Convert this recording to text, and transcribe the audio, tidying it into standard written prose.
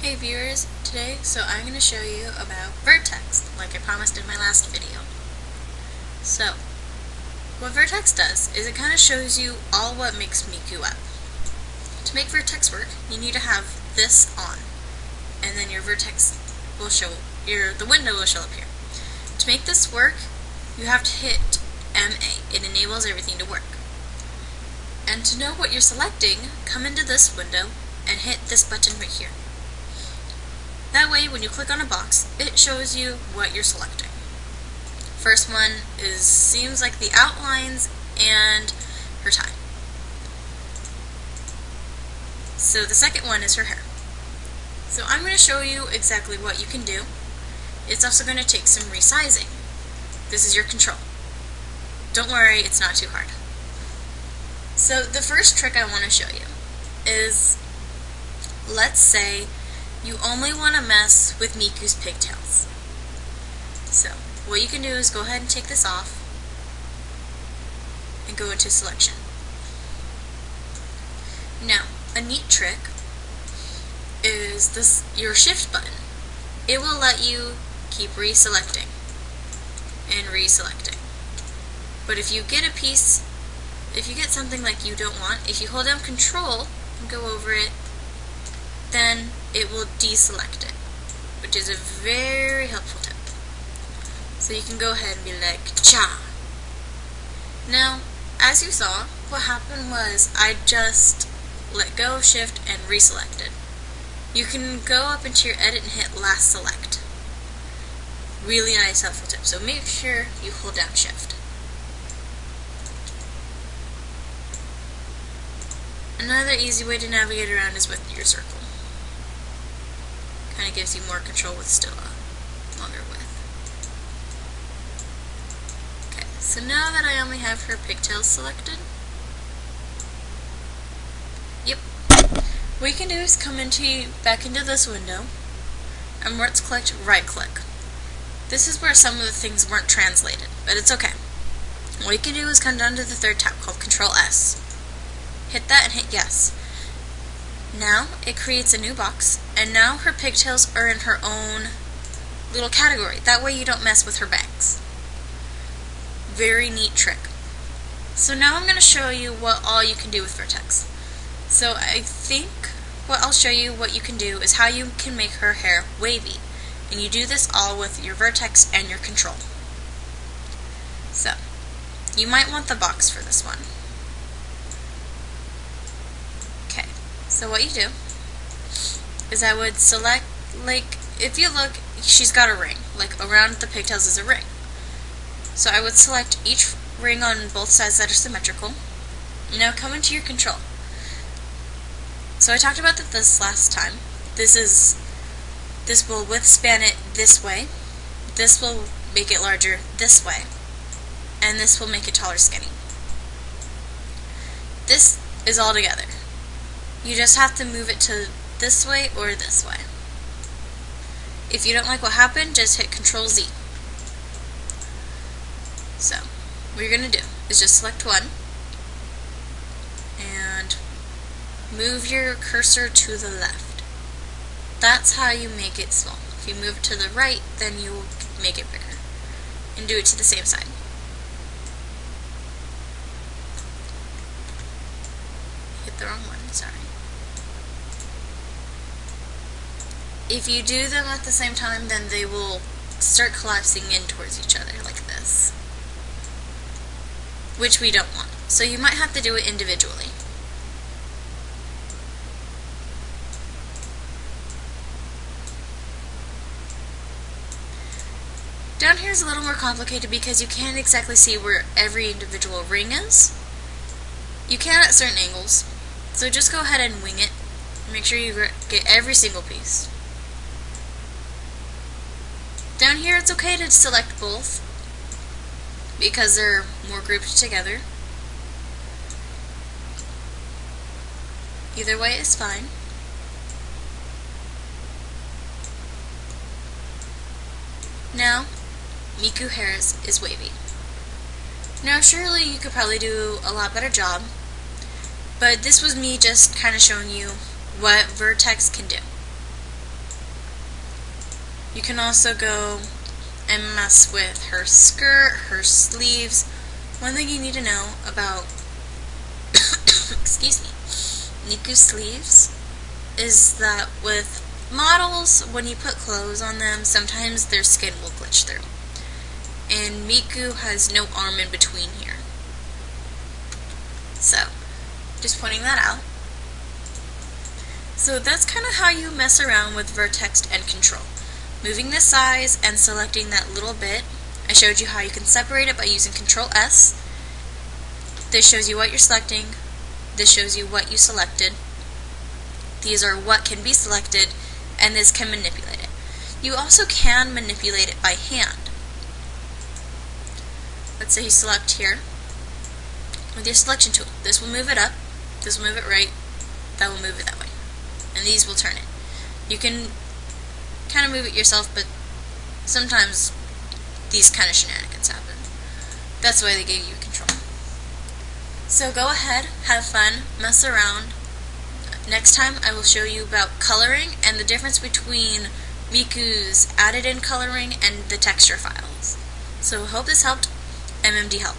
Hey viewers, I'm going to show you about Vertex, like I promised in my last video. So, what Vertex does is it kind of shows you all what makes Miku up. To make Vertex work, you need to have this on, and then your Vertex will show, the window will show up here. To make this work, you have to hit MA. It enables everything to work. And to know what you're selecting, come into this window and hit this button right here. That way, when you click on a box, it shows you what you're selecting. First one seems like the outlines and her tie. So the second one is her hair. So I'm going to show you exactly what you can do. It's also going to take some resizing. This is your control. Don't worry, it's not too hard. So the first trick I want to show you is, let's say you only want to mess with Miku's pigtails. So what you can do is go ahead and take this off and go into selection. Now, a neat trick is your shift button. It will let you keep reselecting and reselecting. But if you get something like you don't want, if you hold down control and go over it, then it will deselect it, which is a very helpful tip. So you can go ahead and be like, cha! Now, as you saw, what happened was I just let go of shift and reselected. You can go up into your edit and hit last select. Really nice helpful tip, so make sure you hold down shift. Another easy way to navigate around is with your circle. Kind of gives you more control with still a longer width. Okay, so now that I only have her pigtails selected, what you can do is come back into this window, and where it's clicked, right click. This is where some of the things weren't translated, but it's okay. What you can do is come down to the third tab called Control S. Hit that and hit yes. Now it creates a new box, and now her pigtails are in her own little category. That way you don't mess with her bangs. Very neat trick. So now I'm going to show you what all you can do with Vertex. So I think what I'll show you what you can do is how you can make her hair wavy. And you do this all with your Vertex and your control. So, you might want the box for this one. So what you do is I would select, like, if you look, she's got a ring, like around the pigtails is a ring. So I would select each ring on both sides that are symmetrical. Now come into your control. So I talked about this last time. This will withspan it this way, this will make it larger this way, and this will make it taller skinny. This is all together. You just have to move it to this way or this way. If you don't like what happened, just hit Control Z. So, what you're going to do is just select one and move your cursor to the left. That's how you make it small. If you move it to the right, then you will make it bigger. And do it to the same side. Hit the wrong one, sorry. If you do them at the same time, then they will start collapsing in towards each other like this, which we don't want. So you might have to do it individually. Down here is a little more complicated because you can't exactly see where every individual ring is. You can at certain angles, so just go ahead and wing it. Make sure you get every single piece. Down here it's okay to select both because they're more grouped together. Either way is fine. Now, Miku hair is wavy. Now surely you could probably do a lot better job, but this was me just kind of showing you what Vertex can do. You can also go and mess with her skirt, her sleeves. One thing you need to know about excuse me, Miku's sleeves is that with models, when you put clothes on them, sometimes their skin will glitch through. And Miku has no arm in between here. So, just pointing that out. So that's kind of how you mess around with vertex and control. Moving the size and selecting that little bit. I showed you how you can separate it by using Control S. This shows you what you're selecting. This shows you what you selected. These are what can be selected, and this can manipulate it. You also can manipulate it by hand. Let's say you select here. With your selection tool, this will move it up, this will move it right, that will move it that way. And these will turn it. You can kind of move it yourself, but sometimes these kind of shenanigans happen. That's why they gave you control. So go ahead, have fun, mess around. Next time I will show you about coloring and the difference between Miku's added in coloring and the texture files. So hope this helped. MMD Help.